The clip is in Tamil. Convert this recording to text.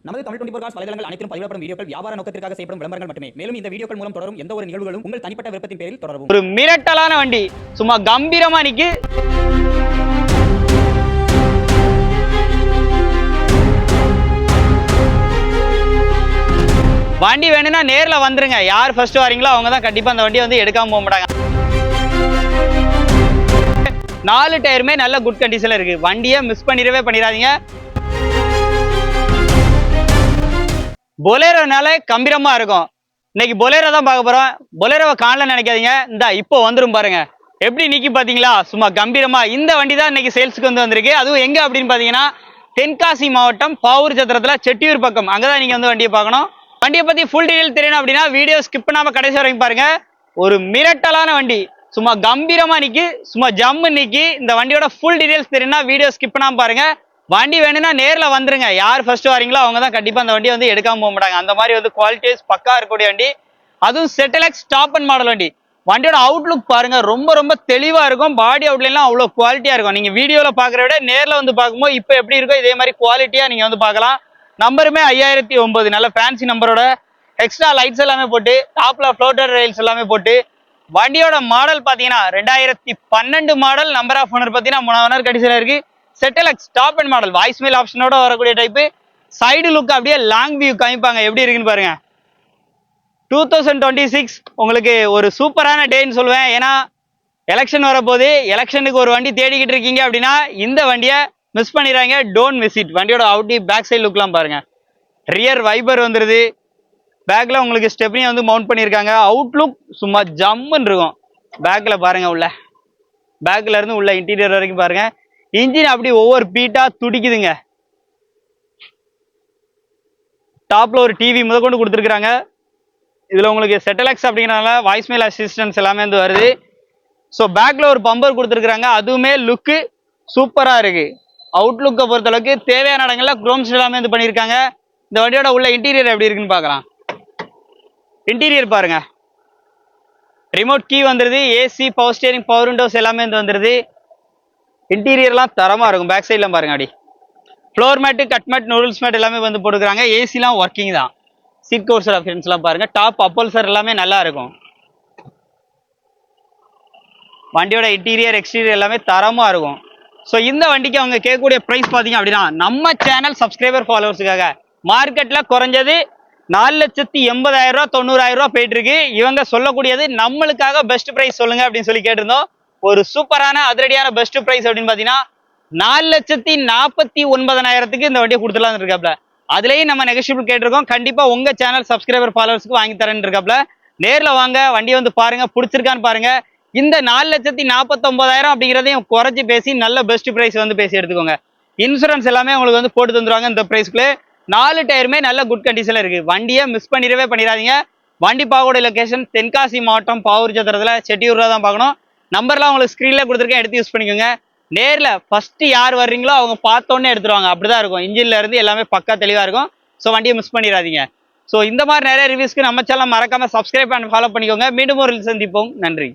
நமது தமிழ் 24 காஸ் வலைதளங்கள் அனைத்தும் பதிவிடப்படும் வீடியோக்கள் வியாபார நோக்கத்திற்காக செய்யப்படும் விளம்பரங்கள் மட்டுமே. மேலும் இந்த வீடியோக்கள் மூலம் தொடரும் எந்த ஒரு நிகழ்வுகளும் உங்கள் தனிப்பட்ட விருப்பத்தின் பேரில் தொடரவும். ஒரு மிரட்டலான வண்டி சும்மா கம்பீரமா நிக்கு. வண்டி வேணும்னா நேர்ல வந்துருங்க. யார் ஃபர்ஸ்ட் வரீங்களோ அவங்க தான் கண்டிப்பா அந்த வண்டியை வந்து எடுக்காம போக மாட்டாங்க. 4 டயருமே நல்ல குட் கண்டிஷன்ல இருக்கு. வண்டியை மிஸ் பண்ணிடாதீங்க. பொலேரோனால கம்பீரமா இருக்கும். இன்னைக்கு பொலேரோ தான் பார்க்க போறோம். பொலேரோவை காணல நினைக்காதீங்க, இந்த இப்போ வந்துரும் பாருங்க. எப்படி நிக்கி பாத்தீங்களா, சும்மா கம்பீரமா. இந்த வண்டி தான் இன்னைக்கு சேல்ஸுக்கு வந்திருக்கு. அதுவும் எங்க அப்படின்னு பாத்தீங்கன்னா தென்காசி மாவட்டம் பாவூர் சத்திரத்துல செட்டியூர் பக்கம். அங்கதான் நீங்க வந்து வண்டியை பார்க்கணும். வண்டியை பத்தி ஃபுல் டீடைல் தெரியணும் அப்படின்னா வீடியோ ஸ்கிப் பண்ணாம கடைசி வரைக்கும் பாருங்க. ஒரு மிரட்டலான வண்டி சும்மா கம்பீரமா நிக்கி, சும்மா ஜம்மு நிக்கி. இந்த வண்டியோட ஃபுல் டீடைல்ஸ் தெரியும்னா வீடியோ ஸ்கிப் பண்ணாம பாருங்க. வண்டி வேணும்னா நேர்ல வந்துருங்க. யார் ஃபர்ஸ்ட் வரீங்களோ அவங்க தான் கண்டிப்பா அந்த வண்டியை வந்து எடுக்காம போக மாட்டாங்க. அந்த மாதிரி வந்து குவாலிட்டிஸ் பக்கா இருக்கக்கூடிய வண்டி. அதுவும் செட்டலக்ஸ் டாப் அண்ட் மாடல் வண்டி. வண்டியோட அவுட்லுக் பாருங்க, ரொம்ப தெளிவா இருக்கும். பாடி அவுட்லைன்லாம் அவ்வளவு குவாலிட்டியா இருக்கும். நீங்க வீடியோல பாக்குற விட நேர்ல வந்து பார்க்கும்போது இப்ப எப்படி இருக்கோ இதே மாதிரி குவாலிட்டியா நீங்க வந்து பார்க்கலாம். நம்பருமே 5009 நல்ல ஃபேன்சி நம்பரோட எக்ஸ்ட்ரா லைட்ஸ் எல்லாமே போட்டு, டாப்ல ஃப்ளோட்டர் ரெயில்ஸ் எல்லாமே போட்டு. வண்டியோட மாடல் பாத்தீங்கன்னா 2012 மாடல். நம்பர் ஆஃப் ஓனர் பாத்தீங்கன்னா 3 ஓனர் கண்டிஷன்ல இருக்கு. செட்டலக்ஸ் top and model voice mail ஆப்ஷனோட வரக்கூடிய டைப். சைடு லுக் அப்படியே லாங் வியூ காமிப்பாங்க, எப்படி இருக்குன்னு பாருங்க. 2026 உங்களுக்கு ஒரு சூப்பரான டேன்னு சொல்லுவேன். ஏன்னா எலெக்ஷன் வரப்போது, எலெக்ஷனுக்கு ஒரு வண்டி தேடிக்கிட்டு இருக்கீங்க அப்படின்னா இந்த வண்டியை மிஸ் பண்ணிடுறாங்க. Don't miss it. வண்டியோட அவுட்டி பேக் சைடு லுக்லாம் பாருங்க. ரியர் வைபர் வந்துருது. பேக்ல உங்களுக்கு ஸ்டெப்னியை வந்து மவுண்ட் பண்ணியிருக்காங்க. அவுட்லுக் சும்மா ஜம்முன்னு இருக்கும். பேக்ல பாருங்க, உள்ள பேக்ல இருந்து உள்ள இன்டீரியர் வரைக்கும் பாருங்க. இன்ஜின் அப்படி ஒவ்வொரு பீட்டா துடிக்குதுங்க. டாப்ல ஒரு டிவி முதற்கொண்டு கொடுத்துருக்காங்க. இதுல உங்களுக்கு செட்டலக்ஸ் அப்படிங்கிறனால வாய்ஸ் மெயில் அசிஸ்டன்ஸ் எல்லாமே வந்து வருது. ஸோ பேக்ல ஒரு பம்பர் கொடுத்துருக்காங்க. அதுவுமே லுக்கு சூப்பரா இருக்கு. அவுட்லுக்கை பொறுத்தளவுக்கு தேவையான இடங்கள்ல குரோம்ஸ் எல்லாமே வந்து பண்ணியிருக்காங்க. இந்த வண்டியோட உள்ள இன்டீரியர் எப்படி இருக்குன்னு பார்க்கலாம். இன்டீரியர் பாருங்க. ரிமோட் கீ வந்துருது. AC, power steering, power Windows எல்லாமே வந்து வந்துருது. இன்டீரியர்லாம் தரமா இருக்கும். பேக் சைட்லாம் பாருங்க. அப்படி floor mat, cut mat, noodles mat எல்லாமே வந்து போட்டுக்கிறாங்க. ஏசிலாம் ஒர்க்கிங் தான். சீட் கவர்ஸ் ஆப்ஷன்ஸ்லாம் பாருங்க. டாப் அப்பல்சர் எல்லாமே நல்லா இருக்கும். வண்டியோட இன்டீரியர் எக்ஸ்டீரியர் எல்லாமே தரமா இருக்கும். ஸோ இந்த வண்டிக்கு அவங்க கேட்கக்கூடிய ப்ரைஸ் பார்த்தீங்க அப்படின்னா நம்ம சேனல் சப்ஸ்கிரைபர் ஃபாலோவர்ஸுக்காக மார்க்கெட்ல குறைஞ்சது 4,80,000 ரூபா 90,000 ரூபா போயிட்டு இருக்கு. இவங்க சொல்லக்கூடியது நம்மளுக்காக பெஸ்ட் ப்ரைஸ் சொல்லுங்க அப்படின்னு சொல்லி கேட்டிருந்தோம். ஒரு சூப்பரான அதிரடியான பெஸ்ட் பிரைஸ் அப்படின்னு பாத்தீங்கன்னா 4,49,000 இந்த வண்டியை கொடுத்துலாம் இருக்காப்ல. அதுலயும் நம்ம நெகோஷியபிள் கேட்டிருக்கோம். கண்டிப்பா உங்க சேனல் சப்ஸ்கிரைபர் ஃபாலோவர்ஸ்க்கு வாங்கி தரேன்னு இருக்காப்ல. நேர்ல வாங்க, வண்டியை வந்து பாருங்க, பிடிச்சிருக்கான்னு பாருங்க. இந்த 4,49,000 அப்படிங்கிறதையும் குறைச்சி பேசி நல்ல பெஸ்ட் பிரைஸ் வந்து பேசி எடுத்துக்கோங்க. இன்சூரன்ஸ் எல்லாமே உங்களுக்கு வந்து போட்டு தந்துருவாங்க. இந்த பிரைஸ்க்குள்ள 4 டயருமே நல்ல குட் கண்டிஷன்ல இருக்கு. வண்டியை மிஸ் பண்ணிடாதீங்க. வண்டி பார்க்கக்கூடிய லொகேஷன் தென்காசி மாவட்டம் பாவூர் சத்திரத்துல செட்டியூர்ல தான் பார்க்கணும். நம்பர்லாம் உங்களுக்கு ஸ்க்ரீன்ல கொடுத்துருக்கேன், எடுத்து யூஸ் பண்ணிக்கோங்க. நேரில் ஃபர்ஸ்ட் யார் வர்றீங்களோ அவங்க பார்த்தோன்னே எடுத்துருவாங்க. அப்படிதான் இருக்கும். இன்ஜின்ல இருந்து எல்லாமே பக்கா தெளிவா இருக்கும். ஸோ வண்டியை மிஸ் பண்ணிடாதீங்க. ஸோ இந்த மாதிரி நிறைய ரிவ்யூஸ்க்கு நம்ம சேனல் மறக்காம சப்ஸ்கிரைப் அண்ட் ஃபாலோ பண்ணிக்கோங்க. மீண்டும் ஒரு சந்திப்போம். நன்றி.